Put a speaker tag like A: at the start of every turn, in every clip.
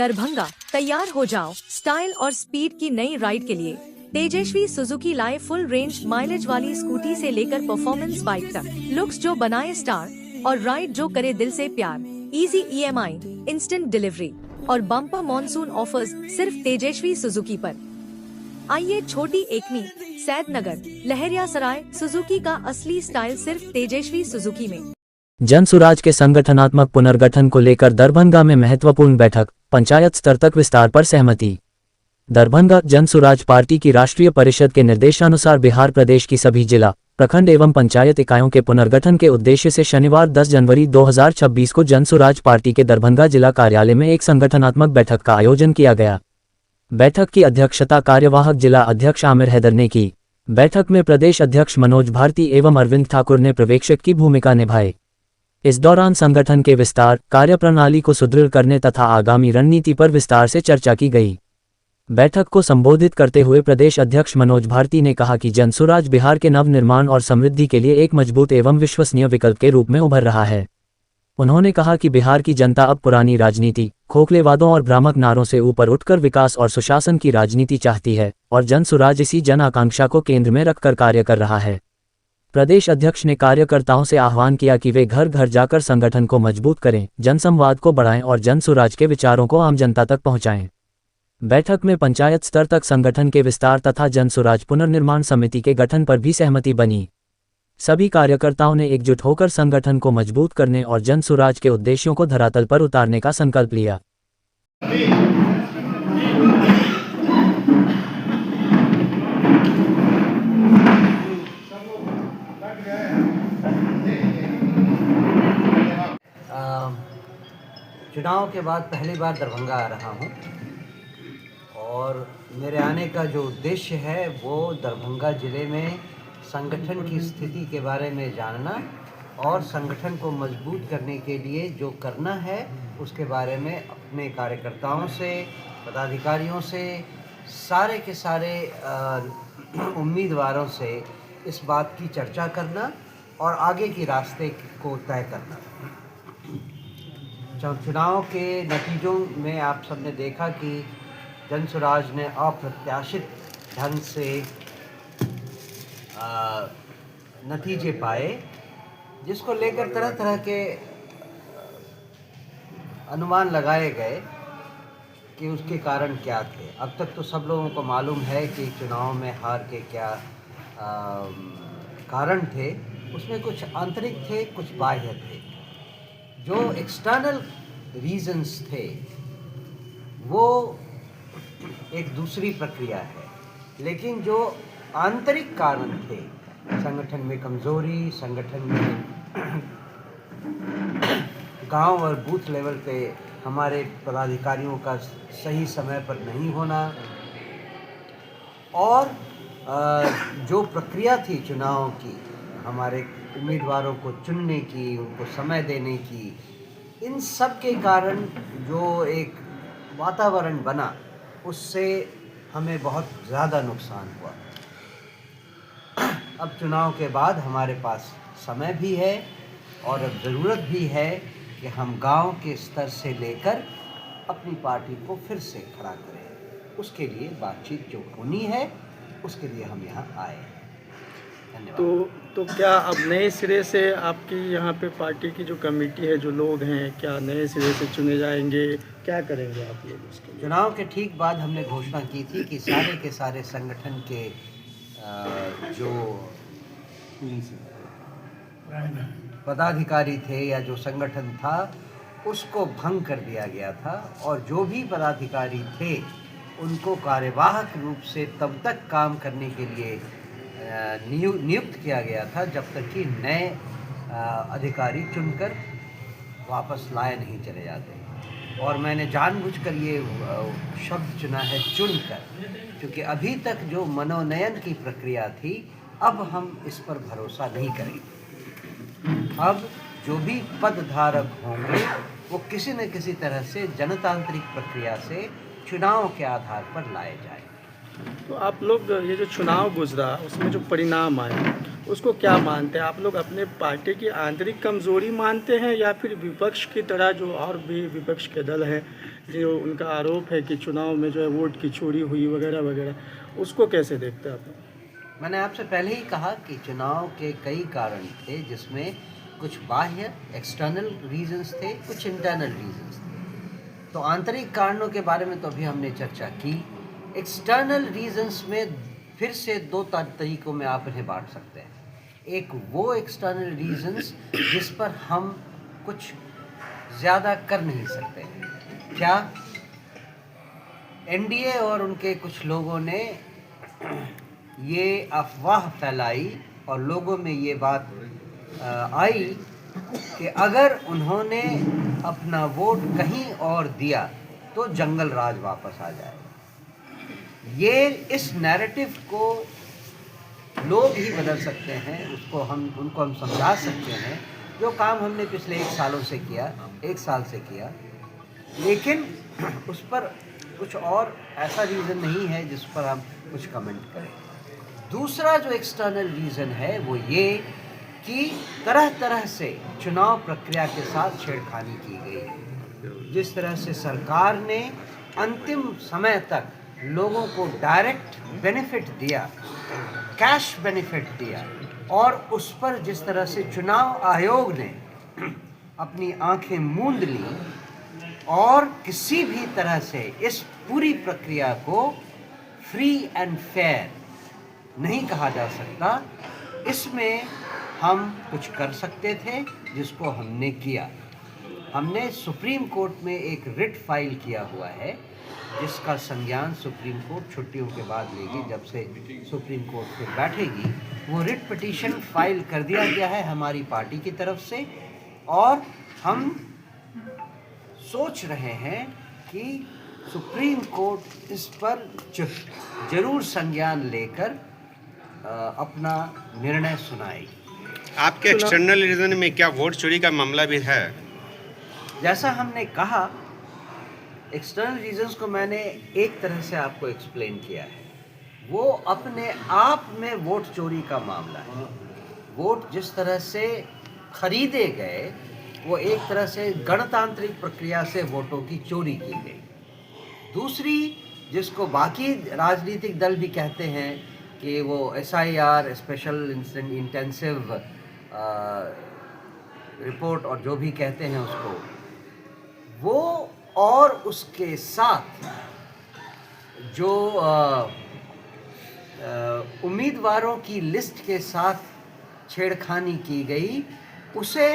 A: दरभंगा, तैयार हो जाओ स्टाइल और स्पीड की नई राइड के लिए। तेजस्वी सुजुकी लाए फुल रेंज माइलेज वाली स्कूटी से लेकर परफॉर्मेंस बाइक तक, लुक्स जो बनाए स्टार और राइड जो करे दिल से प्यार। इजी EMI, इंस्टेंट डिलीवरी और बम्पर मॉनसून ऑफर्स सिर्फ तेजस्वी सुजुकी पर। आइए छोटी एकमी, सैदनगर, लहरियासराय, सुजुकी का असली स्टाइल सिर्फ तेजस्वी सुजुकी में।
B: जन सुराज के संगठनात्मक पुनर्गठन को लेकर दरभंगा में महत्वपूर्ण बैठक, पंचायत स्तर तक विस्तार पर सहमति। दरभंगा जन सुराज पार्टी की राष्ट्रीय परिषद के निर्देशानुसार बिहार प्रदेश की सभी जिला, प्रखंड एवं पंचायत इकाइयों के पुनर्गठन के उद्देश्य से शनिवार 10 जनवरी 2026 को जन सुराज पार्टी के दरभंगा जिला कार्यालय में एक संगठनात्मक बैठक का आयोजन किया गया। बैठक की अध्यक्षता कार्यवाहक जिला अध्यक्ष आमिर हैदर ने की। बैठक में प्रदेश अध्यक्ष मनोज भारती एवं अरविंद ठाकुर ने पर्यवेक्षक की भूमिका निभाई। इस दौरान संगठन के विस्तार, कार्यप्रणाली को सुदृढ़ करने तथा आगामी रणनीति पर विस्तार से चर्चा की गई। बैठक को संबोधित करते हुए प्रदेश अध्यक्ष मनोज भारती ने कहा कि जन सुराज बिहार के नव निर्माण और समृद्धि के लिए एक मजबूत एवं विश्वसनीय विकल्प के रूप में उभर रहा है। उन्होंने कहा कि बिहार की जनता अब पुरानी राजनीति, खोखले वादों और भ्रामक नारों से ऊपर उठकर विकास और सुशासन की राजनीति चाहती है और जन सुराज इसी जन आकांक्षा को केंद्र में रखकर कार्य कर रहा है। प्रदेश अध्यक्ष ने कार्यकर्ताओं से आह्वान किया कि वे घर घर जाकर संगठन को मजबूत करें, जनसंवाद को बढ़ाएं और जन सुराज के विचारों को आम जनता तक पहुंचाएं। बैठक में पंचायत स्तर तक संगठन के विस्तार तथा जन सुराज पुनर्निर्माण समिति के गठन पर भी सहमति बनी। सभी कार्यकर्ताओं ने एकजुट होकर संगठन को मजबूत करने और जन सुराज के उद्देश्यों को धरातल पर उतारने का संकल्प लिया।
C: चुनाव के बाद पहली बार दरभंगा आ रहा हूं और मेरे आने का जो उद्देश्य है वो दरभंगा ज़िले में संगठन की स्थिति के बारे में जानना और संगठन को मजबूत करने के लिए जो करना है उसके बारे में अपने कार्यकर्ताओं से, पदाधिकारियों से, सारे के सारे उम्मीदवारों से इस बात की चर्चा करना और आगे की रास्ते को तय करना। चुनाव के नतीजों में आप सबने देखा कि जन सुराज ने अप्रत्याशित ढंग से नतीजे पाए, जिसको लेकर तरह तरह के अनुमान लगाए गए कि उसके कारण क्या थे। अब तक तो सब लोगों को मालूम है कि चुनाव में हार के क्या कारण थे। उसमें कुछ आंतरिक थे, कुछ बाह्य थे। जो एक्सटर्नल रीजंस थे वो एक दूसरी प्रक्रिया है, लेकिन जो आंतरिक कारण थे, संगठन में कमज़ोरी, संगठन में गांव और बूथ लेवल पे हमारे पदाधिकारियों का सही समय पर नहीं होना और जो प्रक्रिया थी चुनाव की, हमारे उम्मीदवारों को चुनने की, उनको समय देने की, इन सब के कारण जो एक वातावरण बना उससे हमें बहुत ज़्यादा नुकसान हुआ। अब चुनाव के बाद हमारे पास समय भी है और अब ज़रूरत भी है कि हम गांव के स्तर से लेकर अपनी पार्टी को फिर से खड़ा करें। उसके लिए बातचीत जो होनी है उसके लिए हम यहाँ आए हैं।
D: तो क्या अब नए सिरे से आपकी यहाँ पे पार्टी की जो कमेटी है, जो लोग हैं, क्या नए सिरे से चुने जाएंगे? क्या करेंगे आप लोग उसके लिए?
C: चुनाव के ठीक बाद हमने घोषणा की थी कि सारे के सारे संगठन के जो पदाधिकारी थे या जो संगठन था उसको भंग कर दिया गया था और जो भी पदाधिकारी थे उनको कार्यवाहक रूप से तब तक काम करने के लिए नियुक्त किया गया था जब तक कि नए अधिकारी चुनकर वापस लाए नहीं चले जाते। और मैंने जानबूझकर ये शब्द चुना है, चुनकर, क्योंकि अभी तक जो मनोनयन की प्रक्रिया थी, अब हम इस पर भरोसा नहीं करेंगे। अब जो भी पदधारक होंगे वो किसी न किसी तरह से जनतांत्रिक प्रक्रिया से चुनाव के आधार पर लाए जाए।
D: तो आप लोग ये जो चुनाव गुजरा उसमें जो परिणाम आए उसको क्या मानते हैं? आप लोग अपने पार्टी की आंतरिक कमजोरी मानते हैं या फिर विपक्ष की तरह जो और भी विपक्ष के दल हैं जो उनका आरोप है कि चुनाव में जो है वोट की चोरी हुई वगैरह वगैरह, उसको कैसे देखते हैं आप?
C: मैंने आपसे पहले ही कहा कि चुनाव के कई कारण थे, जिसमें कुछ बाह्य एक्सटर्नल रीजंस थे, कुछ इंटरनल रीजंस थे। तो आंतरिक कारणों के बारे में तो अभी हमने चर्चा की। एक्सटर्नल रीजंस में फिर से दो तरीकों में आप इन्हें बांट सकते हैं। एक वो एक्सटर्नल रीजंस जिस पर हम कुछ ज़्यादा कर नहीं सकते। क्या? एनडीए और उनके कुछ लोगों ने ये अफवाह फैलाई और लोगों में ये बात आई कि अगर उन्होंने अपना वोट कहीं और दिया तो जंगल राज वापस आ जाएगा। ये इस नैरेटिव को लोग ही बदल सकते हैं, उनको हम समझा सकते हैं, जो काम हमने पिछले 1 साल से किया, लेकिन उस पर कुछ और ऐसा रीज़न नहीं है जिस पर हम कुछ कमेंट करें। दूसरा जो एक्सटर्नल रीज़न है वो ये कि तरह तरह से चुनाव प्रक्रिया के साथ छेड़खानी की गई। जिस तरह से सरकार ने अंतिम समय तक लोगों को डायरेक्ट बेनिफिट दिया, कैश बेनिफिट दिया, और उस पर जिस तरह से चुनाव आयोग ने अपनी आंखें मूंद ली और किसी भी तरह से इस पूरी प्रक्रिया को फ्री एंड फेयर नहीं कहा जा सकता, इसमें हम कुछ कर सकते थे, जिसको हमने किया। हमने सुप्रीम कोर्ट में एक रिट फाइल किया हुआ है, जिसका संज्ञान सुप्रीम कोर्ट छुट्टियों के बाद लेगी। जब से सुप्रीम कोर्ट फिर बैठेगी, वो रिट पिटीशन फाइल कर दिया गया है हमारी पार्टी की तरफ से, और हम सोच रहे हैं कि सुप्रीम कोर्ट इस पर जरूर संज्ञान लेकर अपना निर्णय सुनाएगी।
E: आपके एक्सटर्नल रीजन में क्या वोट चोरी का मामला भी है?
C: जैसा हमने कहा, एक्सटर्नल रीजंस को मैंने एक तरह से आपको एक्सप्लेन किया है। वो अपने आप में वोट चोरी का मामला है। वोट जिस तरह से खरीदे गए, वो एक तरह से गणतांत्रिक प्रक्रिया से वोटों की चोरी की गई। दूसरी, जिसको बाकी राजनीतिक दल भी कहते हैं कि वो SIR, स्पेशल इंटेंसिव रिपोर्ट, और जो भी कहते हैं उसको, वो और उसके साथ जो उम्मीदवारों की लिस्ट के साथ छेड़खानी की गई, उसे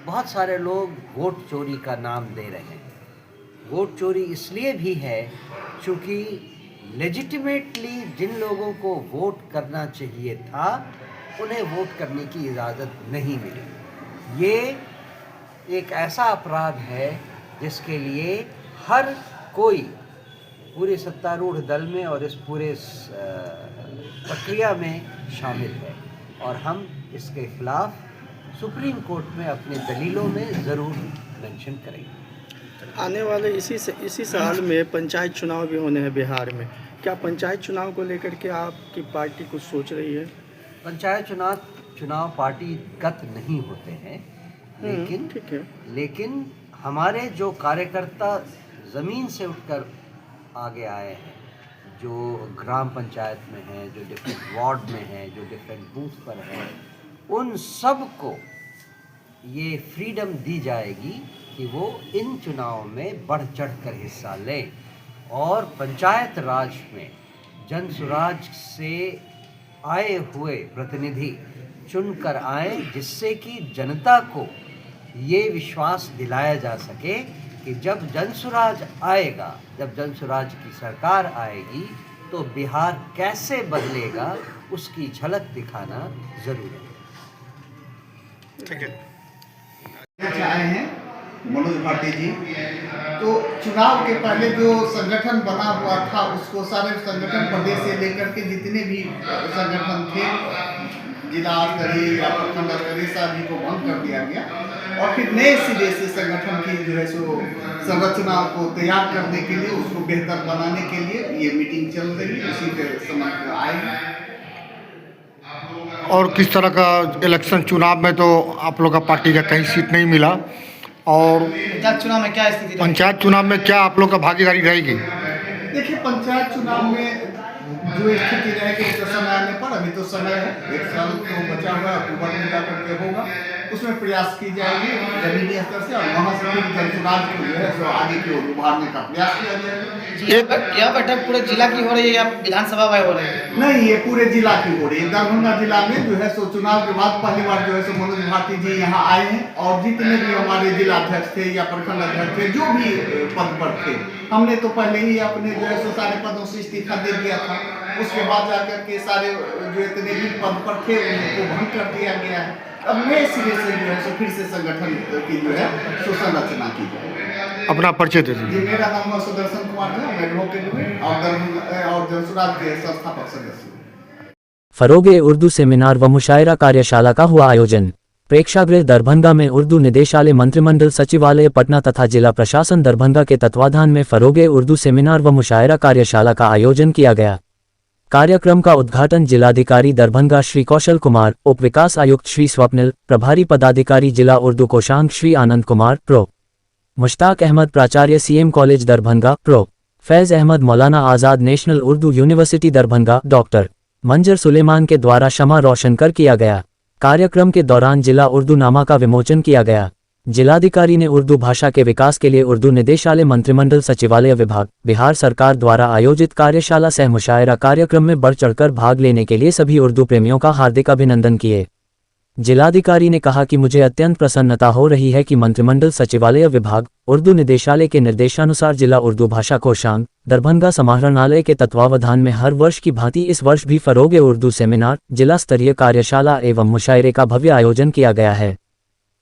C: बहुत सारे लोग वोट चोरी का नाम दे रहे हैं। वोट चोरी इसलिए भी है क्योंकि लेजिटिमेटली जिन लोगों को वोट करना चाहिए था, उन्हें वोट करने की इजाज़त नहीं मिली। ये एक ऐसा अपराध है जिसके लिए हर कोई पूरे सत्तारूढ़ दल में और इस पूरे प्रक्रिया में शामिल है, और हम इसके खिलाफ सुप्रीम कोर्ट में अपने दलीलों में ज़रूर मेंशन करेंगे।
D: आने वाले इसी साल में पंचायत चुनाव भी होने हैं बिहार में। क्या पंचायत चुनाव को लेकर के आपकी पार्टी कुछ सोच रही है?
C: पंचायत चुनाव पार्टीगत नहीं होते हैं, लेकिन
D: ठीक है,
C: लेकिन हमारे जो कार्यकर्ता ज़मीन से उठकर आगे आए हैं, जो ग्राम पंचायत में हैं, जो डिफरेंट वार्ड में हैं, जो डिफरेंट बूथ पर हैं, उन सब को ये फ्रीडम दी जाएगी कि वो इन चुनाव में बढ़ चढ़कर हिस्सा लें और पंचायत राज में जनसुराज से आए हुए प्रतिनिधि चुनकर आए, जिससे कि जनता को ये विश्वास दिलाया जा सके कि जब जनसुराज आएगा, जब जनसुराज की सरकार आएगी, तो बिहार कैसे बदलेगा, उसकी झलक दिखाना ज़रूरी है।
E: ठीक है।
F: आए हैं मनोज भाटी जी। तो चुनाव के पहले जो संगठन बना हुआ था, उसको सारे संगठन प्रदेश से लेकर के जितने भी संगठन थे, जिला स्तरीय या प्रखंड स्तरीय, सभी को भंग कर दिया गया, और फिर नए सिरे से संगठन की जो है सो संरचना को तैयार करने के लिए, उसको बेहतर बनाने के लिए ये मीटिंग चल रही है। उसी के समय पर आए।
G: और किस तरह का इलेक्शन चुनाव में तो आप लोग का पार्टी का कहीं सीट नहीं मिला, और
H: पंचायत चुनाव में क्या स्थिति रहेगी?
G: पंचायत चुनाव में क्या आप लोग का भागीदारी रहेगी?
F: देखिए, पंचायत चुनाव में जो स्थिति रहेगी उसका समय आने पर, अभी तो समय है, 1 साल तो बचा हुआ है, अक्टूबर में जाकर के होगा, उसमें प्रयास की जाएगी जमीनी स्तर से, और वहाँ से फिर जनसुराज को जो है सो आगे की ओर उभारने का प्रयास किया जाएगा।
H: यह बैठक पूरे जिला की हो रही है या विधानसभा में हो रही है?
F: नहीं, ये पूरे जिला की हो रही है। दरभंगा जिला में जो है सो चुनाव के बाद पहली बार जो है सो मनोज भारती जी यहाँ आए हैं, और जितने भी हमारे जिला अध्यक्ष थे या प्रखंड अध्यक्ष थे, जो भी पद पर थे, हमने तो पहले ही अपने जो है सो सारे पदों से इस्तीफा दे दिया था। उसके बाद जाकर के सारे जो इतने भी पद पर थे उनको भंग कर दिया गया है। अब नए सिरे से जो है सो फिर से संगठन की जो है सो संरचना की जाए।
G: अपना परिचय दे दीजिए।
F: जी, मेरा नाम सुदर्शन कुमार है, मैं एडवोकेट हूँ और जनसुराज के संस्थापक सदस्य हूँ।
B: फरोगे उर्दू सेमिनार व मुशायरा कार्यशाला का हुआ आयोजन। प्रेक्षागृह दरभंगा में उर्दू निदेशालय, मंत्रिमंडल सचिवालय पटना तथा जिला प्रशासन दरभंगा के तत्वाधान में फरोगे उर्दू सेमिनार व मुशायरा कार्यशाला का आयोजन किया गया। कार्यक्रम का उद्घाटन जिलाधिकारी दरभंगा श्री कौशल कुमार, उप विकास आयुक्त श्री स्वप्निल, प्रभारी पदाधिकारी जिला उर्दू कोषांग श्री आनंद कुमार, प्रो मुश्ताक अहमद प्राचार्य CM college Darbhanga, prof Faiz Ahmad Maulana Azad national Urdu university Darbhanga, doctor Manzar Suleman के द्वारा शमा रोशन कर किया गया। कार्यक्रम के दौरान जिला उर्दू नामा का विमोचन किया गया। जिलाधिकारी ने उर्दू भाषा के विकास के लिए उर्दू निदेशालय, मंत्रिमंडल सचिवालय विभाग, बिहार सरकार द्वारा आयोजित कार्यशाला सह मुशायरा कार्यक्रम में बढ़ चढ़कर भाग लेने के लिए सभी उर्दू प्रेमियों का हार्दिक अभिनंदन किए। जिलाधिकारी ने कहा कि मुझे अत्यंत प्रसन्नता हो रही है कि मंत्रिमंडल सचिवालय विभाग, उर्दू निदेशालय के निर्देशानुसार जिला उर्दू भाषा कोषांग दरभंगा समाहरणालय के तत्वावधान में हर वर्ष की भांति इस वर्ष भी फरोगे उर्दू सेमिनार, जिला स्तरीय कार्यशाला एवं मुशायरे का भव्य आयोजन किया गया है।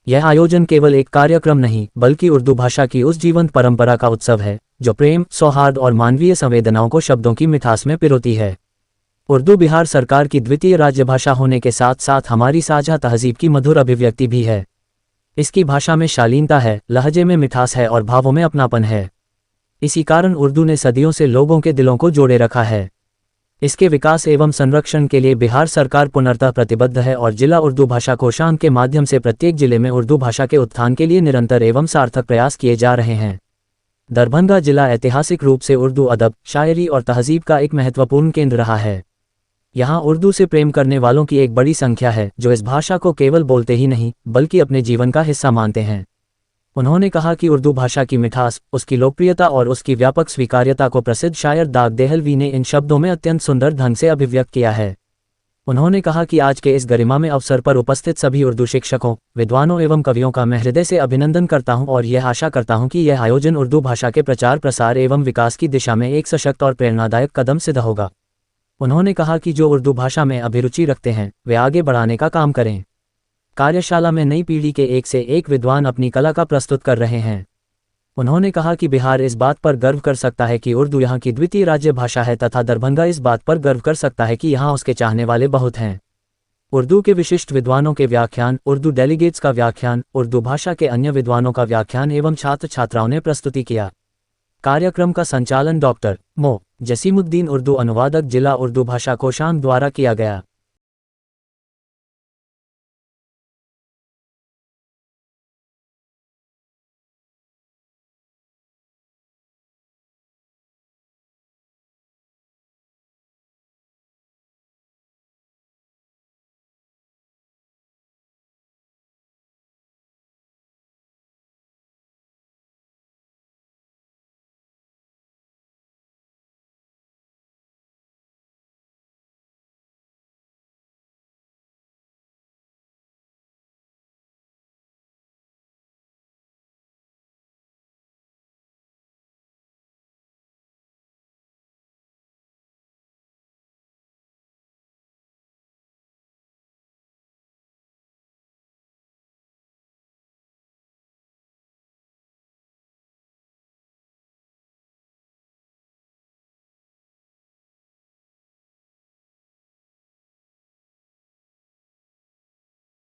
B: यह आयोजन केवल एक कार्यक्रम नहीं बल्कि उर्दू भाषा की उस जीवंत परंपरा का उत्सव है जो प्रेम, सौहार्द और मानवीय संवेदनाओं को शब्दों की मिठास में पिरोती है। उर्दू बिहार सरकार की द्वितीय राज्यभाषा होने के साथ साथ हमारी साझा तहजीब की मधुर अभिव्यक्ति भी है। इसकी भाषा में शालीनता है, लहजे में मिठास है और भावों में अपनापन है। इसी कारण उर्दू ने सदियों से लोगों के दिलों को जोड़े रखा है। इसके विकास एवं संरक्षण के लिए बिहार सरकार पुनर्तः प्रतिबद्ध है और जिला उर्दू भाषा कोषांग के माध्यम से प्रत्येक जिले में उर्दू भाषा के उत्थान के लिए निरंतर एवं सार्थक प्रयास किए जा रहे हैं। दरभंगा जिला ऐतिहासिक रूप से उर्दू अदब, शायरी और तहजीब का एक महत्वपूर्ण केंद्र रहा है। यहाँ उर्दू से प्रेम करने वालों की एक बड़ी संख्या है जो इस भाषा को केवल बोलते ही नहीं बल्कि अपने जीवन का हिस्सा मानते हैं। उन्होंने कहा कि उर्दू भाषा की मिठास, उसकी लोकप्रियता और उसकी व्यापक स्वीकार्यता को प्रसिद्ध शायर दाग देहलवी ने इन शब्दों में अत्यंत सुंदर ढंग से अभिव्यक्त किया है। उन्होंने कहा कि आज के इस गरिमा में अवसर पर उपस्थित सभी उर्दू शिक्षकों, विद्वानों एवं कवियों का मैं हृदय से अभिनंदन करता हूं और यह आशा करता हूं कि यह आयोजन उर्दू भाषा के प्रचार प्रसार एवं विकास की दिशा में एक सशक्त और प्रेरणादायक कदम सिद्ध होगा। उन्होंने कहा कि जो उर्दू भाषा में अभिरुचि रखते हैं वे आगे बढ़ाने का काम करें। कार्यशाला में नई पीढ़ी के एक से एक विद्वान अपनी कला का प्रस्तुत कर रहे हैं। उन्होंने कहा कि बिहार इस बात पर गर्व कर सकता है कि उर्दू यहाँ की द्वितीय राज्य भाषा है तथा दरभंगा इस बात पर गर्व कर सकता है कि यहाँ उसके चाहने वाले बहुत हैं। उर्दू के विशिष्ट विद्वानों के व्याख्यान, उर्दू डेलीगेट्स का व्याख्यान, उर्दू भाषा के अन्य विद्वानों का व्याख्यान एवं छात्र छात्राओं ने प्रस्तुति किया। कार्यक्रम का संचालन डॉक्टर मो जसीमुद्दीन उर्दू अनुवादक जिला उर्दू भाषा कोषांग द्वारा किया गया।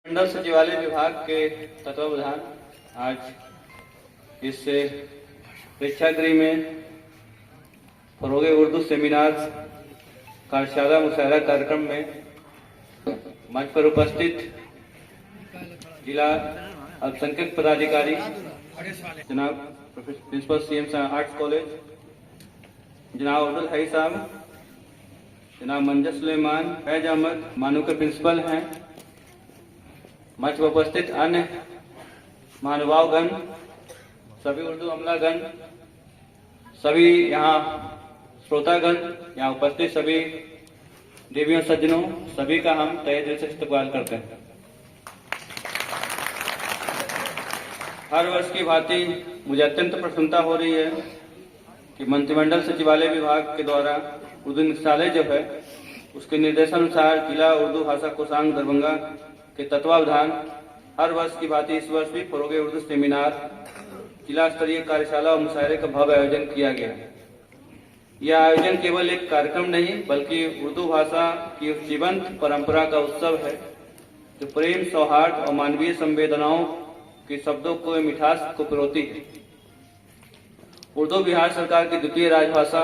I: मंडल सचिवालय विभाग के तत्वावधान आज इस प्रेक्षागृह में फरोगे उर्दू सेमिनार कार्यशाला मुशायरा कार्यक्रम में मंच पर उपस्थित जिला अल्पसंख्यक पदाधिकारी जनाब प्रिंसिपल CM आर्ट्स कॉलेज, जनाब अब्दुल हई साहब, जनाब मंजर सुलेमान, फैज अहमद मानू के प्रिंसिपल हैं, मंच पर उपस्थित अन्य महानुभावगण, सभी उर्दू अमलागण, सभी यहाँ श्रोतागण, यहाँ उपस्थित सभी देवियों सज्जनों, सभी का हम तहे दिल से इस्तकबाल करते हैं। हर वर्ष की भांति मुझे अत्यंत प्रसन्नता हो रही है कि मंत्रिमंडल सचिवालय विभाग के द्वारा उर्दू निदेशालय जो है उसके निर्देशानुसार जिला उर्दू भाषा कोषांग दरभंगा के तत्वावधान हर वर्ष की भांति इस वर्ष भी फरोगे उर्दू सेमिनार, जिला स्तरीय कार्यशाला और मुशायरे का भव्य आयोजन किया गया। यह आयोजन केवल एक कार्यक्रम नहीं बल्कि उर्दू भाषा की उस जीवंत परंपरा का उत्सव है जो प्रेम, सौहार्द और मानवीय संवेदनाओं के शब्दों को मिठास को पिरोती है। उर्दू बिहार सरकार की द्वितीय राजभाषा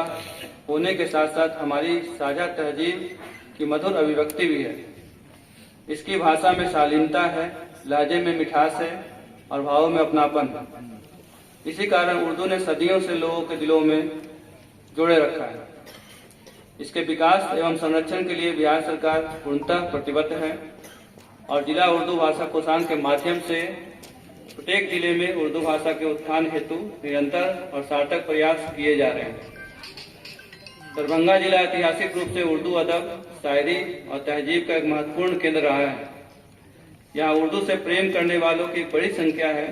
I: होने के साथ साथ हमारी साझा तहजीब की मधुर अभिव्यक्ति भी है। इसकी भाषा में शालीनता है, लहजे में मिठास है और भावों में अपनापन है। इसी कारण उर्दू ने सदियों से लोगों के दिलों में जोड़े रखा है। इसके विकास एवं संरक्षण के लिए बिहार सरकार पूर्णतः प्रतिबद्ध है और जिला उर्दू भाषा कोषांग के माध्यम से प्रत्येक जिले में उर्दू भाषा के उत्थान हेतु निरंतर और सार्थक प्रयास किए जा रहे हैं। दरभंगा जिला ऐतिहासिक रूप से उर्दू अदब, शायरी और तहजीब का एक महत्वपूर्ण केंद्र रहा है। यहाँ उर्दू से प्रेम करने वालों की बड़ी संख्या है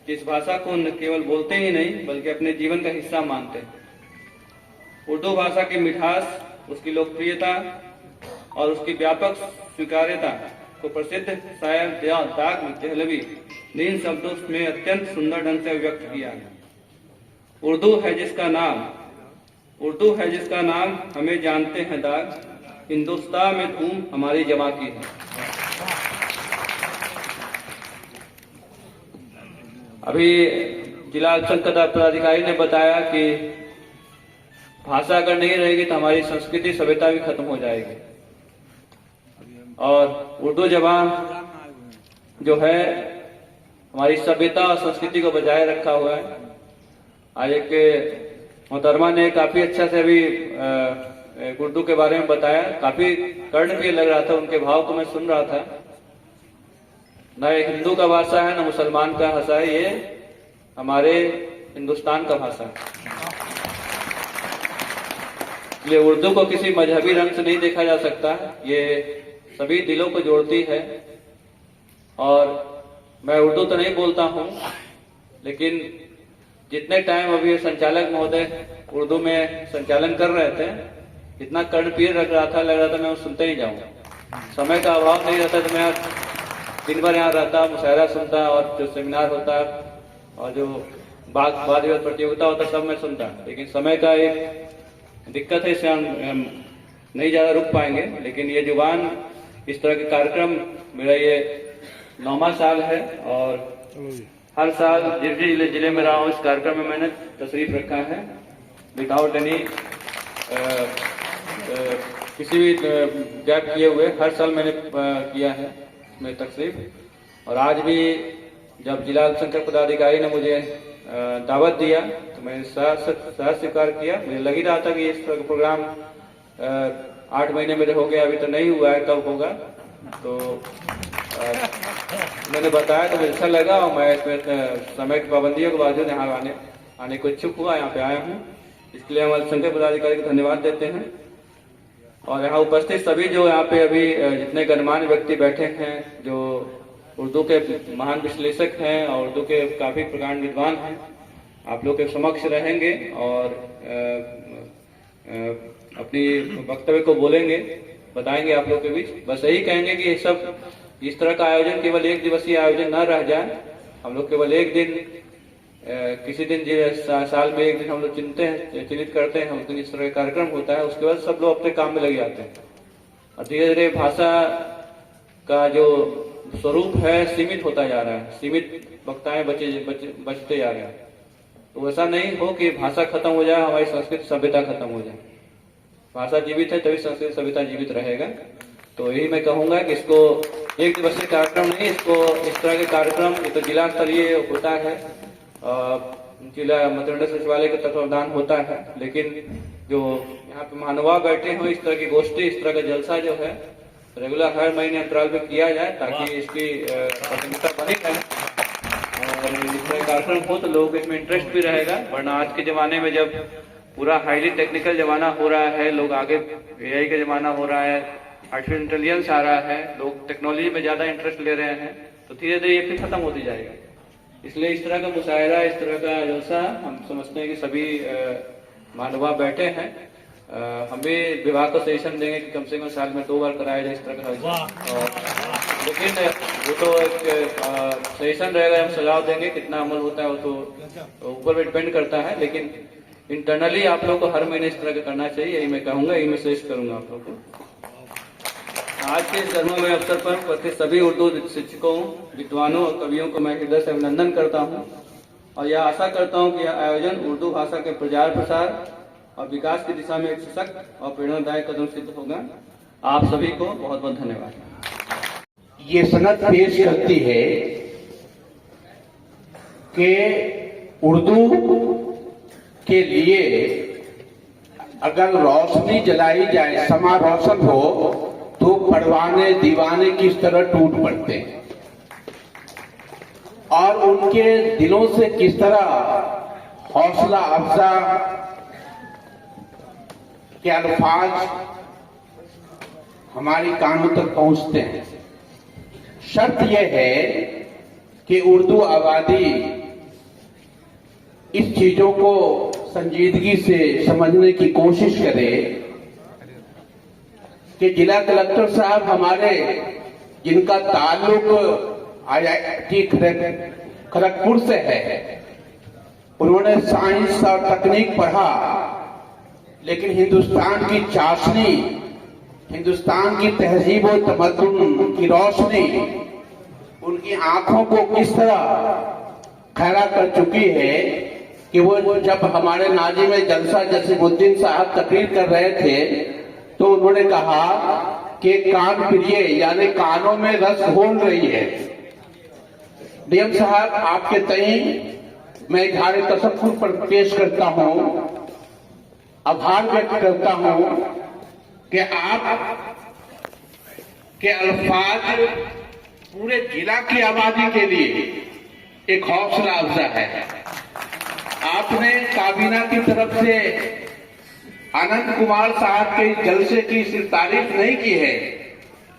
I: कि इस भाषा को न केवल बोलते ही नहीं बल्कि अपने जीवन का हिस्सा मानते हैं। उर्दू भाषा की मिठास, उसकी लोकप्रियता और उसकी व्यापक स्वीकार्यता को प्रसिद्ध शायर दाग देहलवी ने इन शब्दों में अत्यंत सुंदर ढंग से व्यक्त किया है। उर्दू है जिसका नाम हमें जानते हैं दाग, हिंदुस्तान में धूम हमारी जमा की है। अभी जिला अल्पसंख्यक पदाधिकारी ने बताया कि भाषा अगर नहीं रहेगी तो हमारी संस्कृति सभ्यता भी खत्म हो जाएगी और उर्दू जबान जो है हमारी सभ्यता और संस्कृति को बचाए रखा हुआ है। आज एक मोहतरमा ने काफी अच्छा से अभी उर्दू के बारे में बताया, काफी कर्णप्रिय लग रहा था, उनके भाव को मैं सुन रहा था। न एक हिंदू का भाषा है न मुसलमान का भाषा है, ये हमारे हिंदुस्तान का भाषा है। इसलिए उर्दू को किसी मजहबी रंग से नहीं देखा जा सकता, ये सभी दिलों को जोड़ती है। और मैं उर्दू तो नहीं बोलता हूँ लेकिन जितने टाइम अभी संचालक महोदय उर्दू में संचालन कर रहे थे इतना कर्णप्रिय लग रहा था मैं सुनते ही जाऊँ। समय का अभाव नहीं रहता तो मैं दिन भर यहाँ रहता, मुशायरा सुनता और जो सेमिनार होता और जो वाद विवाद प्रतियोगिता होता सब मैं सुनता, लेकिन समय का एक दिक्कत है, इससे हम नहीं ज़्यादा रुक पाएंगे। लेकिन ये जुबान इस तरह के कार्यक्रम मेरा ये 9वां साल है और हर साल जिस भी जिले में रहा हूँ इस कार्यक्रम में मैंने तशरीफ रखा है विदाउट एनी किसी भी गैप किए हुए। हर साल मैंने किया है इसमें तशरीफ। और आज भी जब जिला अल्पसंख्यक पदाधिकारी ने मुझे दावत दिया तो मैंने सहज स्वीकार किया। मुझे लग ही रहा था कि इस तरह का प्रोग्राम 8 महीने में हो गया, अभी तो नहीं हुआ है, कब होगा। तो मैंने बताया तो मुझे अच्छा लगा और मैं इसमें समय की पाबंदियों के बावजूद यहाँ आने को इच्छुक हुआ, यहाँ पे आया हूँ। इसके लिए हम अल्पसंख्यक पदाधिकारी को धन्यवाद देते हैं। और यहाँ उपस्थित सभी जो यहाँ पे अभी जितने गणमान्य व्यक्ति बैठे हैं, जो उर्दू के महान विश्लेषक हैं और उर्दू के काफी प्रकांड विद्वान हैं, आप लोग के समक्ष रहेंगे और अपनी वक्तव्य को बोलेंगे, बताएंगे आप लोग के बीच। बस यही कहेंगे कि ये सब इस तरह का आयोजन केवल एक दिवसीय आयोजन न रह जाए। हम लोग केवल एक दिन किसी दिन साल में एक दिन हम लोग चिन्हित करते हैं, उस दिन इस तरह का कार्यक्रम होता है, उसके बाद सब लोग अपने काम में लग जाते हैं और धीरे धीरे भाषा का जो स्वरूप है सीमित होता जा रहा है, सीमित वक्ताएं बचते जा रहे हैं। तो ऐसा नहीं हो कि भाषा खत्म हो जाए, हमारी संस्कृति सभ्यता खत्म हो जाए। भाषा जीवित है तभी संस्कृति सभ्यता जीवित रहेगा। तो यही मैं कहूंगा कि इसको एक दिवसीय कार्यक्रम नहीं, इसको इस तरह के कार्यक्रम ये तो जिला स्तरीय होता है जिला मंत्रिमंडल सचिवालय का तत्वावधान होता है, लेकिन जो यहाँ पे महानुभाव बैठे हो, इस तरह की गोष्ठी, इस तरह का जलसा जो है रेगुलर हर महीने अंतराल पे किया जाए ताकि इसकी प्राथमिकता बनी रहे और इस तरह कार्यक्रम हो तो लोगों को इसमें इंटरेस्ट भी रहेगा। वरना आज के जमाने में जब पूरा हाईली टेक्निकल जमाना हो रहा है, लोग आगे AI का जमाना हो रहा है, आर्टिफिशियल इंटेलिजेंस आ रहा है, लोग टेक्नोलॉजी में ज्यादा इंटरेस्ट ले रहे हैं, तो धीरे धीरे ये फिर खत्म होती जाएगा। इसलिए इस तरह का मुशायरा, इस तरह का जलसा हम समझते हैं कि सभी महानुभाव बैठे हैं, हमें विभाग को सजेशन देंगे कि कम से कम साल में 2 बार कराया जाए इस तरह का। लेकिन वो तो एक सजेशन रहेगा, हम सुझाव देंगे, कितना अमल होता है वो तो ऊपर पे डिपेंड करता है, लेकिन इंटरनली आप लोग को हर महीने इस तरह का करना चाहिए, यही मैं कहूँगा, यही मैं सजेस्ट करूँगा आप लोग को। आज के इस गर्ममय अवसर पर उपस्थित सभी उर्दू शिक्षकों, विद्वानों और कवियों को मैं हृदय से अभिनंदन करता हूँ और यह आशा करता हूँ कि यह आयोजन उर्दू भाषा के प्रचार प्रसार और विकास की दिशा में एक सशक्त और प्रेरणादायक कदम सिद्ध होगा। आप सभी को बहुत बहुत धन्यवाद।
J: ये सनद पेश करती है कि उर्दू के लिए अगर रोशनी जलाई जाए, समा रोशन हो, तो परवाने दीवाने किस तरह टूट पड़ते हैं और उनके दिलों से किस तरह हौसला अफजा के अल्फाज हमारी कानों तक पहुंचते हैं। शर्त यह है कि उर्दू आबादी इस चीजों को संजीदगी से समझने की कोशिश करे कि जिला कलेक्टर साहब हमारे, जिनका ताल्लुक IIT खड़गपुर से है, उन्होंने साइंस और तकनीक पढ़ा, लेकिन हिंदुस्तान की चाशनी, हिंदुस्तान की तहजीब और तमद्दुन की रोशनी उनकी आंखों को किस तरह खैरा कर चुकी है कि वो जब हमारे नाजी में जलसा जसीमुद्दीन साहब तकरीर कर रहे थे तो उन्होंने कहा कि कान प्रिय, यानी कानों में रस घोल रही है। डीएम साहब, आपके तई मैं इज़हार तशक्कुर पर पेश करता हूं, आभार व्यक्त करता हूं कि आप के अल्फाज पूरे जिला की आबादी के लिए एक हौसला अफजा है। आपने काबीना की तरफ से अनंत कुमार साहब के जलसे की सिर्फ तारीफ नहीं की है,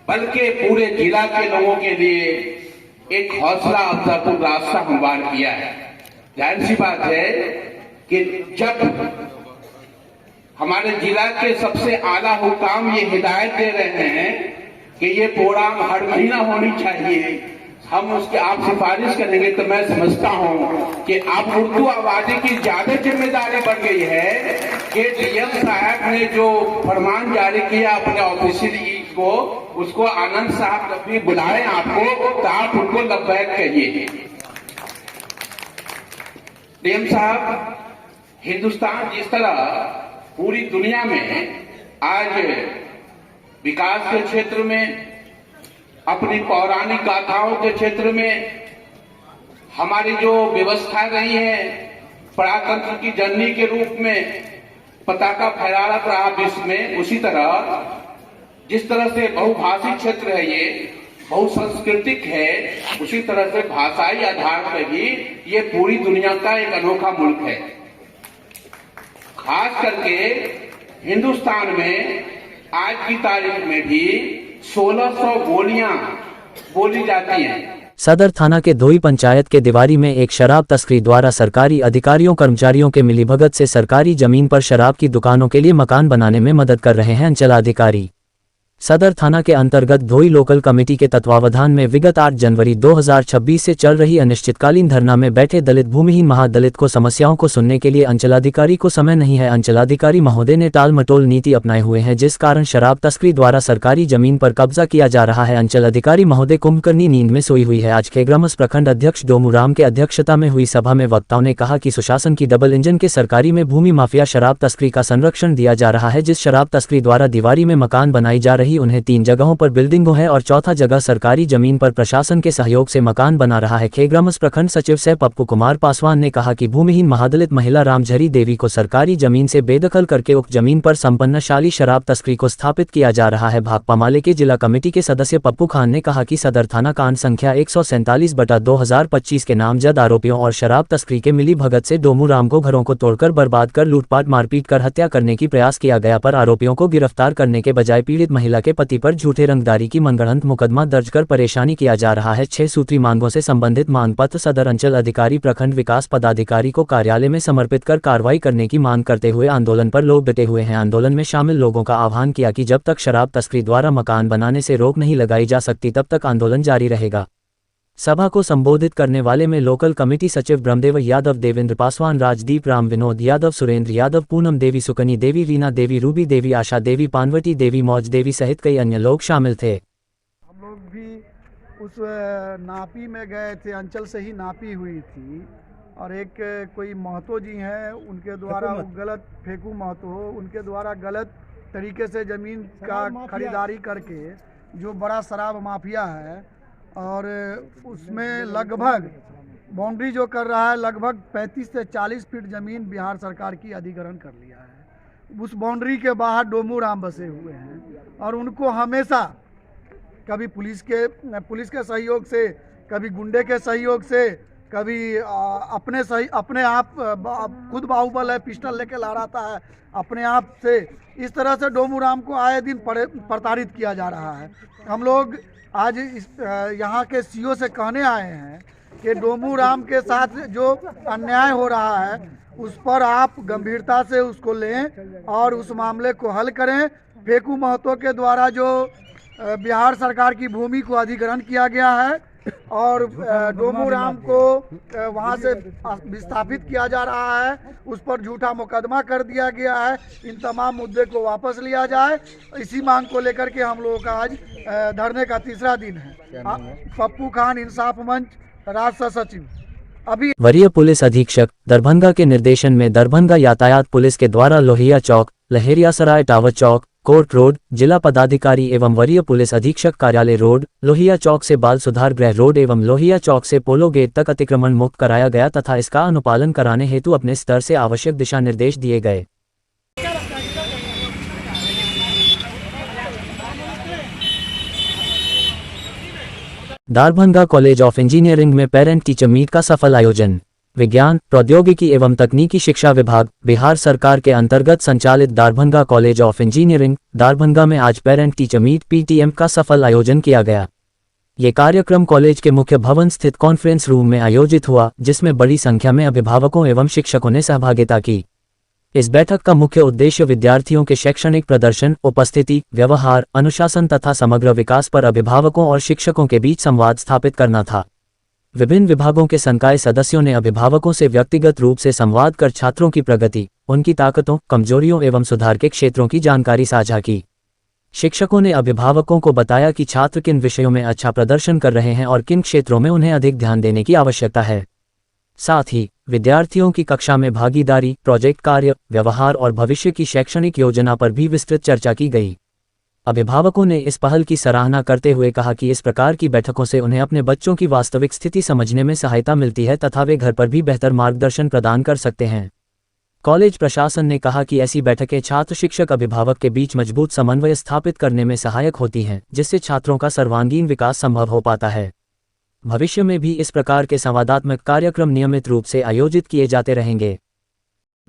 J: बल्कि पूरे जिला के लोगों के लिए एक हौसला अफजा को रास्ता हमवार किया है। जाहिर सी बात है कि जब हमारे जिला के सबसे आला हुकाम ये हिदायत दे रहे हैं कि ये प्रोग्राम हर महीना होनी चाहिए, हम उसके आप सिफारिश करेंगे, तो मैं समझता हूं कि आप उर्दू आबादी की ज्यादा जिम्मेदारी बढ़ गई है कि डीएम साहब ने जो फरमान जारी किया अपने ऑफिशियल को, उसको आनंद साहब कभी बुलाएं आपको तो आप उनको लब्बैक कहिए। डीएम साहब, हिंदुस्तान जिस तरह पूरी दुनिया में आज विकास के क्षेत्र में, अपनी पौराणिक गाथाओं के क्षेत्र में हमारी जो व्यवस्था रही है, परातंत्र की जननी के रूप में पताका फहराता रहा विश्व में, उसी तरह जिस तरह से बहुभाषी क्षेत्र है, ये बहुसंस्कृतिक है, उसी तरह से भाषाई आधार पर ही ये पूरी दुनिया का एक अनोखा मुल्क है। खास करके हिंदुस्तान में आज की तारीख में भी 1600 बोलियां बोली जाती हैं।
B: सदर थाना के धोई पंचायत के दीवारी में एक शराब तस्करी द्वारा सरकारी अधिकारियों कर्मचारियों के मिलीभगत से सरकारी जमीन पर शराब की दुकानों के लिए मकान बनाने में मदद कर रहे हैं अंचलाधिकारी। सदर थाना के अंतर्गत धोई लोकल कमेटी के तत्वावधान में विगत 8 जनवरी 2026 से चल रही अनिश्चितकालीन धरना में बैठे दलित भूमिहीन महादलित को समस्याओं को सुनने के लिए अंचलाधिकारी को समय नहीं है। अंचलाधिकारी महोदय ने टाल मटोल नीति अपनाए हुए हैं, जिस कारण शराब तस्करी द्वारा सरकारी जमीन पर कब्जा किया जा रहा है। अंचलाधिकारी महोदय कुंभकर्णी नींद में सोई हुई है। आज खेग्रामस प्रखंड अध्यक्ष डोमूराम के अध्यक्षता में हुई सभा में वक्ताओं ने कहा कि सुशासन की डबल इंजन के सरकारी में भूमि माफिया शराब तस्करी का संरक्षण दिया जा रहा है। जिस शराब तस्करी द्वारा दीवारी में मकान बनाई जा रही ही उन्हें 3 जगहों पर बिल्डिंगों है और चौथा जगह सरकारी जमीन पर प्रशासन के सहयोग से मकान बना रहा है। खेग्रामस प्रखंड सचिव सह पप्पू कुमार पासवान ने कहा कि भूमिहीन महादलित महिला रामझरी देवी को सरकारी जमीन से बेदखल करके उक्त जमीन पर संपन्नशाली शराब तस्करी को स्थापित किया जा रहा है। भाकपा माले के जिला कमेटी के सदस्य पप्पू खान ने कहा कि सदर थाना कांड संख्या 147/2025 के नामजद आरोपियों और शराब तस्करी के मिली भगत से डोमू राम को घरों को तोड़कर बर्बाद कर लूटपाट मारपीट कर हत्या करने की प्रयास किया गया, पर आरोपियों को गिरफ्तार करने के बजाय पीड़ित महिला के पति पर झूठे रंगदारी की मनगढ़ंत मुकदमा दर्ज कर परेशानी किया जा रहा है। 6 सूत्री मांगों से संबंधित मांग पत्र सदर अंचल अधिकारी प्रखंड विकास पदाधिकारी को कार्यालय में समर्पित कर कार्रवाई करने की मांग करते हुए आंदोलन पर लोग डटे हुए हैं। आंदोलन में शामिल लोगों का आह्वान किया कि जब तक शराब तस्करी द्वारा मकान बनाने से रोक नहीं लगाई जा सकती तब तक आंदोलन जारी रहेगा। सभा को संबोधित करने वाले में लोकल कमेटी सचिव ब्रह्मदेव यादव, देवेंद्र पासवान, राजदीप राम, विनोद यादव, सुरेंद्र यादव, पूनम देवी, सुकनी देवी, रीना देवी, रूबी देवी, आशा देवी, पानवटी देवी, मौज देवी सहित कई अन्य लोग शामिल थे।
K: हम लोग भी उस नापी में गए थे, अंचल से ही नापी हुई थी और एक कोई महतो जी हैं उनके द्वारा गलत फेकू महतो उनके द्वारा गलत तरीके से ज़मीन का खरीदारी करके जो बड़ा शराब माफिया है और उसमें लगभग बाउंड्री जो कर रहा है लगभग 35 से 40 फीट ज़मीन बिहार सरकार की अधिग्रहण कर लिया है। उस बाउंड्री के बाहर डोमू राम बसे हुए हैं और उनको हमेशा कभी पुलिस के सहयोग से, कभी गुंडे के सहयोग से, कभी अपने आप खुद बाहुबल है, पिस्टल लेके लहराता है अपने आप से, इस तरह से डोमू राम को आए दिन प्रताड़ित किया जा रहा है। हम लोग आज यहाँ के सीओ से कहने आए हैं कि डोमू राम के साथ जो अन्याय हो रहा है उस पर आप गंभीरता से उसको लें और उस मामले को हल करें। फेकू महतो के द्वारा जो बिहार सरकार की भूमि को अधिग्रहण किया गया है और डोमू राम को वहाँ से विस्थापित किया जा रहा है, उस पर झूठा मुकदमा कर दिया गया है। इन तमाम मुद्दे को वापस लिया जाए, इसी मांग को लेकर के हम लोगों का आज धरने का तीसरा दिन है। पप्पू खान, इंसाफ मंच, राष्ट्र सचिव। अभी
B: वरीय पुलिस अधीक्षक दरभंगा के निर्देशन में दरभंगा यातायात पुलिस के द्वारा लोहिया चौक, लहेरियासराय टावर चौक, कोर्ट रोड, जिला पदाधिकारी एवं वरीय पुलिस अधीक्षक कार्यालय रोड, लोहिया चौक से बाल सुधार गृह रोड एवं लोहिया चौक से पोलो गेट तक अतिक्रमण मुक्त कराया गया तथा इसका अनुपालन कराने हेतु अपने स्तर से आवश्यक दिशा निर्देश दिए गए। दरभंगा कॉलेज ऑफ इंजीनियरिंग में पेरेंट टीचर मीट का सफल आयोजन। विज्ञान, प्रौद्योगिकी एवं तकनीकी शिक्षा विभाग, बिहार सरकार के अंतर्गत संचालित Darbhanga college of engineering Darbhanga में आज पेरेंट टीचर मीट (PTM) का सफल आयोजन किया गया। ये कार्यक्रम कॉलेज के मुख्य भवन स्थित कॉन्फ्रेंस रूम में आयोजित हुआ, जिसमें बड़ी संख्या में अभिभावकों एवं शिक्षकों ने सहभागिता की। इस बैठक का मुख्य उद्देश्य विद्यार्थियों के शैक्षणिक प्रदर्शन, उपस्थिति, व्यवहार, अनुशासन तथा समग्र विकास पर अभिभावकों और शिक्षकों के बीच संवाद स्थापित करना था। विभिन्न विभागों के संकाय सदस्यों ने अभिभावकों से व्यक्तिगत रूप से संवाद कर छात्रों की प्रगति, उनकी ताकतों, कमजोरियों एवं सुधार के क्षेत्रों की जानकारी साझा की। शिक्षकों ने अभिभावकों को बताया कि छात्र किन विषयों में अच्छा प्रदर्शन कर रहे हैं और किन क्षेत्रों में उन्हें अधिक ध्यान देने की आवश्यकता है। साथ ही विद्यार्थियों की कक्षा में भागीदारी, प्रोजेक्ट कार्य, व्यवहार और भविष्य की शैक्षणिक योजना पर भी विस्तृत चर्चा की गई। अभिभावकों ने इस पहल की सराहना करते हुए कहा कि इस प्रकार की बैठकों से उन्हें अपने बच्चों की वास्तविक स्थिति समझने में सहायता मिलती है तथा वे घर पर भी बेहतर मार्गदर्शन प्रदान कर सकते हैं। कॉलेज प्रशासन ने कहा कि ऐसी बैठकें छात्र, शिक्षक, अभिभावक के बीच मजबूत समन्वय स्थापित करने में सहायक होती हैं, जिससे छात्रों का सर्वांगीण विकास संभव हो पाता है। भविष्य में भी इस प्रकार के संवादात्मक कार्यक्रम नियमित रूप से आयोजित किए जाते रहेंगे।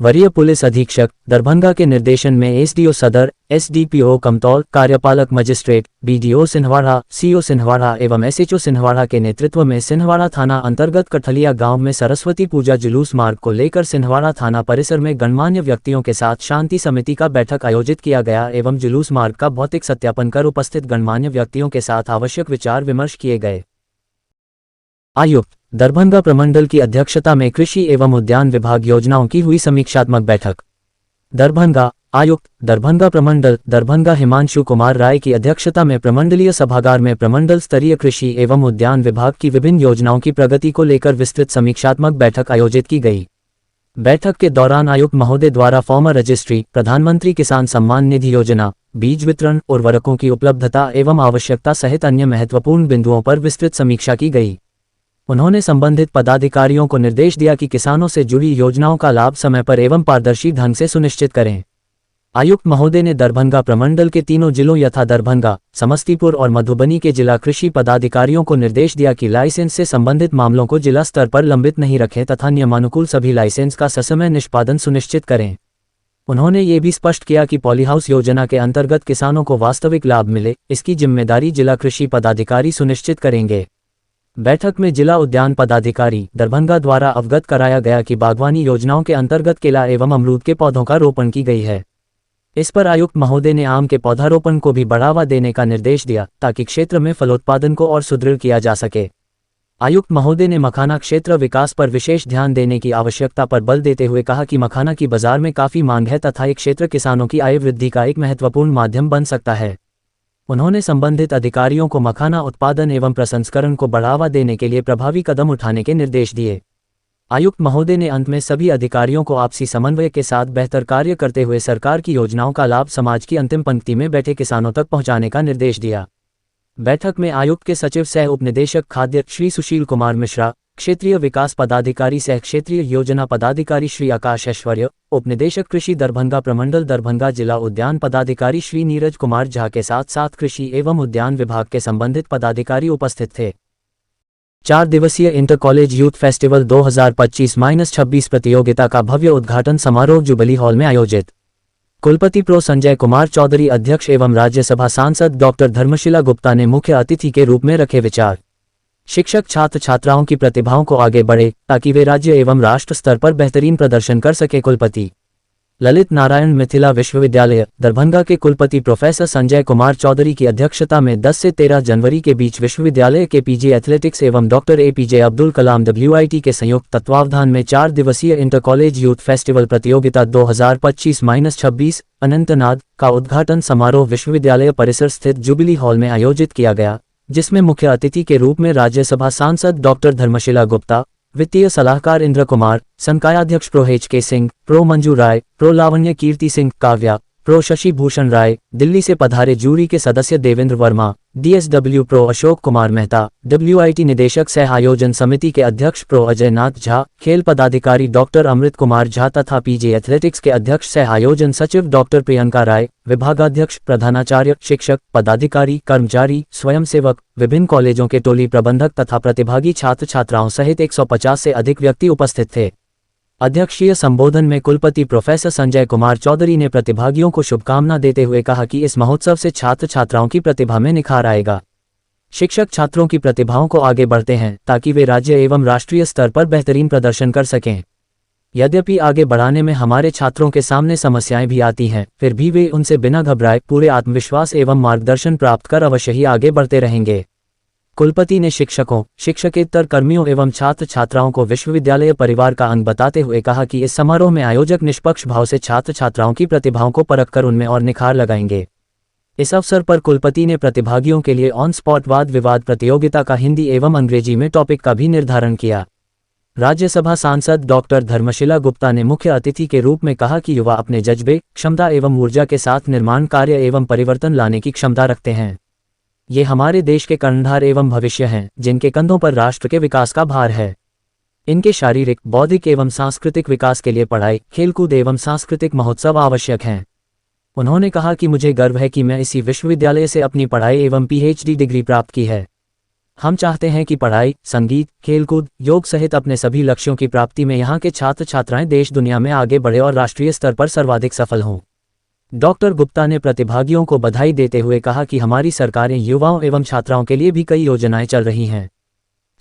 B: वरीय पुलिस अधीक्षक दरभंगा के निर्देशन में एसडीओ सदर, एसडीपीओ कमतौल, कार्यपालक magistrate, BDO Sinhwada, CO Sinhwada एवं एसएचओ सिन्हवाड़ा के नेतृत्व में सिन्हवाड़ा थाना अंतर्गत कठलिया गांव में सरस्वती पूजा जुलूस मार्ग को लेकर सिन्हवाड़ा थाना परिसर में गणमान्य व्यक्तियों के साथ शांति समिति का बैठक आयोजित किया गया एवं जुलूस मार्ग का भौतिक सत्यापन कर उपस्थित गणमान्य व्यक्तियों के साथ आवश्यक विचार विमर्श किए गए। आयुक्त दरभंगा प्रमंडल की अध्यक्षता में कृषि एवं उद्यान विभाग योजनाओं की हुई समीक्षात्मक बैठक। दरभंगा आयुक्त दरभंगा प्रमंडल दरभंगा हिमांशु कुमार राय की अध्यक्षता में प्रमंडलीय सभागार में प्रमंडल स्तरीय कृषि एवं उद्यान विभाग की विभिन्न योजनाओं की प्रगति को लेकर विस्तृत समीक्षात्मक बैठक आयोजित की गई। बैठक के दौरान आयुक्त महोदय द्वारा फॉर्मर रजिस्ट्री, प्रधानमंत्री किसान सम्मान निधि योजना, बीज वितरण, उर्वरकों की उपलब्धता एवं आवश्यकता सहित अन्य महत्वपूर्ण बिंदुओं पर विस्तृत समीक्षा की गई। उन्होंने संबंधित पदाधिकारियों को निर्देश दिया कि किसानों से जुड़ी योजनाओं का लाभ समय पर एवं पारदर्शी ढंग से सुनिश्चित करें। आयुक्त महोदय ने दरभंगा प्रमंडल के तीनों जिलों यथा दरभंगा, समस्तीपुर और मधुबनी के जिला कृषि पदाधिकारियों को निर्देश दिया कि लाइसेंस से संबंधित मामलों को जिला स्तर पर लंबित नहीं रखें तथा नियमानुकूल सभी लाइसेंस का ससमय निष्पादन सुनिश्चित करें। उन्होंने ये भी स्पष्ट किया कि पॉलीहाउस योजना के अंतर्गत किसानों को वास्तविक लाभ मिले, इसकी जिम्मेदारी जिला कृषि पदाधिकारी सुनिश्चित करेंगे। बैठक में जिला उद्यान पदाधिकारी दरभंगा द्वारा अवगत कराया गया कि बागवानी योजनाओं के अंतर्गत केला एवं अमरूद के पौधों का रोपण की गई है। इस पर आयुक्त महोदय ने आम के पौधारोपण को भी बढ़ावा देने का निर्देश दिया ताकि क्षेत्र में फलोत्पादन को और सुदृढ़ किया जा सके। आयुक्त महोदय ने मखाना क्षेत्र विकास पर विशेष ध्यान देने की आवश्यकता पर बल देते हुए कहा कि मखाना की बाजार में काफी मांग है तथा ये क्षेत्र किसानों की आय वृद्धि का एक महत्वपूर्ण माध्यम बन सकता है। उन्होंने संबंधित अधिकारियों को मखाना उत्पादन एवं प्रसंस्करण को बढ़ावा देने के लिए प्रभावी कदम उठाने के निर्देश दिए। आयुक्त महोदय ने अंत में सभी अधिकारियों को आपसी समन्वय के साथ बेहतर कार्य करते हुए सरकार की योजनाओं का लाभ समाज की अंतिम पंक्ति में बैठे किसानों तक पहुंचाने का निर्देश दिया। बैठक में आयुक्त के सचिव सह उपनिदेशक खाद्य श्री सुशील कुमार मिश्रा, क्षेत्रीय विकास पदाधिकारी सह क्षेत्रीय योजना पदाधिकारी श्री आकाश ऐश्वर्य, उपनिदेशक कृषि दरभंगा प्रमंडल दरभंगा, जिला उद्यान पदाधिकारी श्री नीरज कुमार झा के साथ साथ कृषि एवं उद्यान विभाग के संबंधित पदाधिकारी उपस्थित थे। 4 दिवसीय इंटर कॉलेज यूथ फेस्टिवल 2025-26 प्रतियोगिता का भव्य उद्घाटन समारोह जुबली हॉल में आयोजित। कुलपति प्रो संजय कुमार चौधरी अध्यक्ष एवं राज्यसभा सांसद डॉक्टर धर्मशिला गुप्ता ने मुख्य अतिथि के रूप में रखे विचार। शिक्षक छात्र छात्राओं की प्रतिभाओं को आगे बढ़े ताकि वे राज्य एवं राष्ट्र स्तर पर बेहतरीन प्रदर्शन कर सके। कुलपति ललित नारायण मिथिला विश्वविद्यालय दरभंगा के कुलपति प्रोफेसर संजय कुमार चौधरी की अध्यक्षता में 10 से 13 जनवरी के बीच विश्वविद्यालय के पीजी एथलेटिक्स एवं doctor APJ Abdul Kalam WIT के संयुक्त तत्वावधान में 4 दिवसीय इंटर कॉलेज यूथ फेस्टिवल प्रतियोगिता 2025-26 अनंतनाग का उद्घाटन समारोह विश्वविद्यालय परिसर स्थित जुबिली हॉल में आयोजित किया गया, जिसमें मुख्य अतिथि के रूप में राज्यसभा सांसद डॉक्टर धर्मशिला गुप्ता, वित्तीय सलाहकार इंद्र कुमार, संकायाध्यक्ष prof HK Singh, prof Manju Rai, prof Lavanya Kirti Singh Kavya, prof Shashi Bhushan Rai, Delhi से पधारे जूरी के सदस्य Devendra Verma, DSW prof Ashok Kumar Mehta, WIT निदेशक सह आयोजन समिति के अध्यक्ष प्रो अजय नाथ झा, खेल पदाधिकारी डॉक्टर अमृत कुमार झा तथा PG एथलेटिक्स के अध्यक्ष सह आयोजन सचिव डॉक्टर प्रियंका राय, विभागाध्यक्ष, प्रधानाचार्य, शिक्षक, पदाधिकारी, कर्मचारी, स्वयंसेवक, विभिन्न कॉलेजों के टोली प्रबंधक तथा प्रतिभागी छात्र छात्राओं सहित 150 से अधिक व्यक्ति उपस्थित थे। अध्यक्षीय संबोधन में कुलपति प्रोफेसर संजय कुमार चौधरी ने प्रतिभागियों को शुभकामना देते हुए कहा कि इस महोत्सव से छात्र छात्राओं की प्रतिभा में निखार आएगा। शिक्षक छात्रों की प्रतिभाओं को आगे बढ़ते हैं ताकि वे राज्य एवं राष्ट्रीय स्तर पर बेहतरीन प्रदर्शन कर सकें। यद्यपि आगे बढ़ाने में हमारे छात्रों के सामने समस्याएं भी आती हैं, फिर भी वे उनसे बिना घबराए पूरे आत्मविश्वास एवं मार्गदर्शन प्राप्त कर अवश्य ही आगे बढ़ते रहेंगे। कुलपति ने शिक्षकों, शिक्षकेतर कर्मियों एवं छात्र छात्राओं को विश्वविद्यालय परिवार का अंग बताते हुए कहा कि इस समारोह में आयोजक निष्पक्ष भाव से छात्र छात्राओं की प्रतिभाओं को परखकर उनमें और निखार लगाएंगे। इस अवसर पर कुलपति ने प्रतिभागियों के लिए ऑन स्पॉट वाद विवाद प्रतियोगिता का हिंदी एवं अंग्रेजी में टॉपिक का भी निर्धारण किया। राज्यसभा सांसद डॉक्टर धर्मशिला गुप्ता ने मुख्य अतिथि के रूप में कहा कि युवा अपने जज्बे, क्षमता एवं ऊर्जा के साथ निर्माण कार्य एवं परिवर्तन लाने की क्षमता रखते हैं। ये हमारे देश के कर्णधार एवं भविष्य हैं, जिनके कंधों पर राष्ट्र के विकास का भार है। इनके शारीरिक, बौद्धिक एवं सांस्कृतिक विकास के लिए पढ़ाई, खेलकूद एवं सांस्कृतिक महोत्सव आवश्यक हैं। उन्होंने कहा कि मुझे गर्व है कि मैं इसी विश्वविद्यालय से अपनी पढ़ाई एवं PhD डिग्री प्राप्त की है। हम चाहते हैं कि पढ़ाई, संगीत, खेलकूद, योग सहित अपने सभी लक्ष्यों की प्राप्ति में यहाँ के छात्र छात्राएं देश दुनिया में आगे बढ़े और राष्ट्रीय स्तर पर सर्वाधिक सफल हों। डॉक्टर गुप्ता ने प्रतिभागियों को बधाई देते हुए कहा कि हमारी सरकारें युवाओं एवं छात्राओं के लिए भी कई योजनाएं चल रही हैं।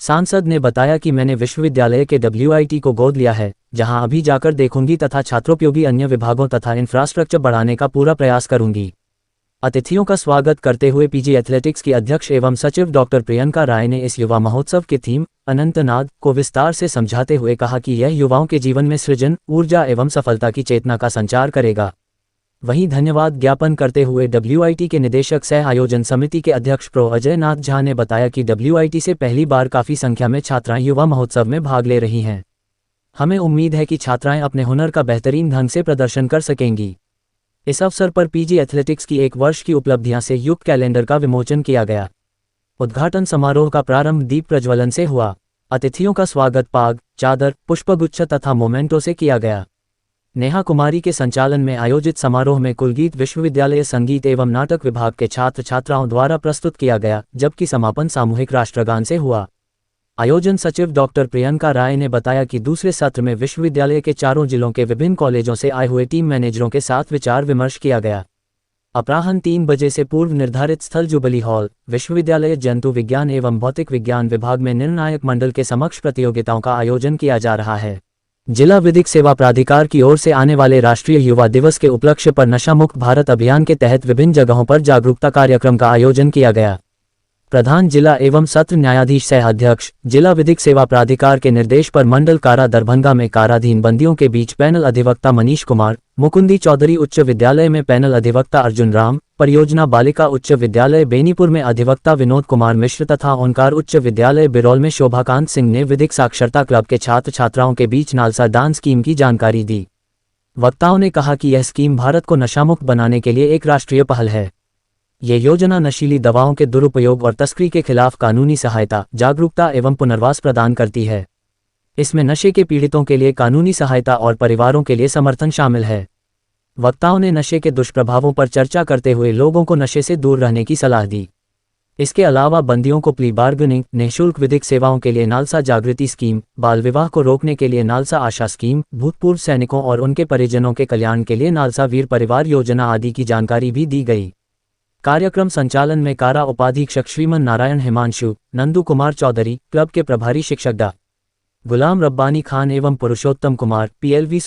B: सांसद ने बताया कि मैंने विश्वविद्यालय के WIT को गोद लिया है, जहां अभी जाकर देखूंगी तथा छात्रोपयोगी अन्य विभागों तथा इंफ्रास्ट्रक्चर बढ़ाने का पूरा प्रयास करूंगी। अतिथियों का स्वागत करते हुए PG एथलेटिक्स की अध्यक्ष एवं सचिव डॉक्टर प्रियंका राय ने इस युवा महोत्सव के थीम अनंतनाग को विस्तार से समझाते हुए कहा कि यह युवाओं के जीवन में सृजन, ऊर्जा एवं सफलता की चेतना का संचार करेगा। वहीं धन्यवाद ज्ञापन करते हुए WIT के निदेशक सह आयोजन समिति के अध्यक्ष प्रो अजय नाथ झा ने बताया कि WIT से पहली बार काफी संख्या में छात्राएं युवा महोत्सव में भाग ले रही हैं। हमें उम्मीद है कि छात्राएं अपने हुनर का बेहतरीन ढंग से प्रदर्शन कर सकेंगी। इस अवसर पर पीजी एथलेटिक्स की एक वर्ष की उपलब्धियां से युक्त कैलेंडर का विमोचन किया गया। उद्घाटन समारोह का प्रारंभ दीप प्रज्वलन से हुआ। अतिथियों का स्वागत पाग, चादर, पुष्पगुच्छ तथा मोमेंटो से किया गया। नेहा कुमारी के संचालन में आयोजित समारोह में कुलगीत विश्वविद्यालय संगीत एवं नाटक विभाग के छात्र छात्राओं द्वारा प्रस्तुत किया गया, जबकि समापन सामूहिक राष्ट्रगान से हुआ। आयोजन सचिव डॉक्टर प्रियंका राय ने बताया कि दूसरे सत्र में विश्वविद्यालय के चारों जिलों के विभिन्न कॉलेजों से आए हुए टीम मैनेजरों के साथ विचार विमर्श किया गया। अपराह्न 3 बजे से पूर्व निर्धारित स्थल जुबली हॉल, विश्वविद्यालय जंतु विज्ञान एवं भौतिक विज्ञान विभाग में निर्णायक मंडल के समक्ष प्रतियोगिताओं का आयोजन किया जा रहा है। जिला विधिक सेवा प्राधिकार की ओर से आने वाले राष्ट्रीय युवा दिवस के उपलक्ष्य पर नशा मुक्त भारत अभियान के तहत विभिन्न जगहों पर जागरूकता कार्यक्रम का आयोजन किया गया। प्रधान जिला एवं सत्र न्यायाधीश सह अध्यक्ष, जिला विधिक सेवा प्राधिकार के निर्देश पर मंडल कारा दरभंगा में काराधीन बंदियों के बीच पैनल अधिवक्ता मनीष कुमार, मुकुंदी चौधरी उच्च विद्यालय में पैनल अधिवक्ता अर्जुन राम, परियोजना बालिका उच्च विद्यालय बेनीपुर में अधिवक्ता विनोद कुमार मिश्र तथा ओंकार उच्च विद्यालय बिरौल में शोभाकांत सिंह ने विधिक साक्षरता क्लब के छात्र छात्राओं के बीच नालसा दान स्कीम की जानकारी दी। वक्ताओं ने कहा कि यह स्कीम भारत को नशामुक्त बनाने के लिए एक राष्ट्रीय पहल है। ये योजना नशीली दवाओं के दुरुपयोग और तस्करी के खिलाफ कानूनी सहायता, जागरूकता एवं पुनर्वास प्रदान करती है। इसमें नशे के पीड़ितों के लिए कानूनी सहायता और परिवारों के लिए समर्थन शामिल है। वक्ताओं ने नशे के दुष्प्रभावों पर चर्चा करते हुए लोगों को नशे से दूर रहने की सलाह दी। इसके अलावा बंदियों को प्ली बार्गेनिंग, निःशुल्क विधिक सेवाओं के लिए नालसा जागृति स्कीम, बाल विवाह को रोकने के लिए नालसा आशा स्कीम, भूतपूर्व सैनिकों और उनके परिजनों के कल्याण के लिए नालसा वीर परिवार योजना आदि की जानकारी भी दी गई। कार्यक्रम संचालन में कारा उपाधीक्षक श्रीमन नारायण हिमांशु, नंदू कुमार चौधरी, क्लब के प्रभारी शिक्षक डा. गुलाम रब्बानी खान एवं पुरुषोत्तम कुमार, PLV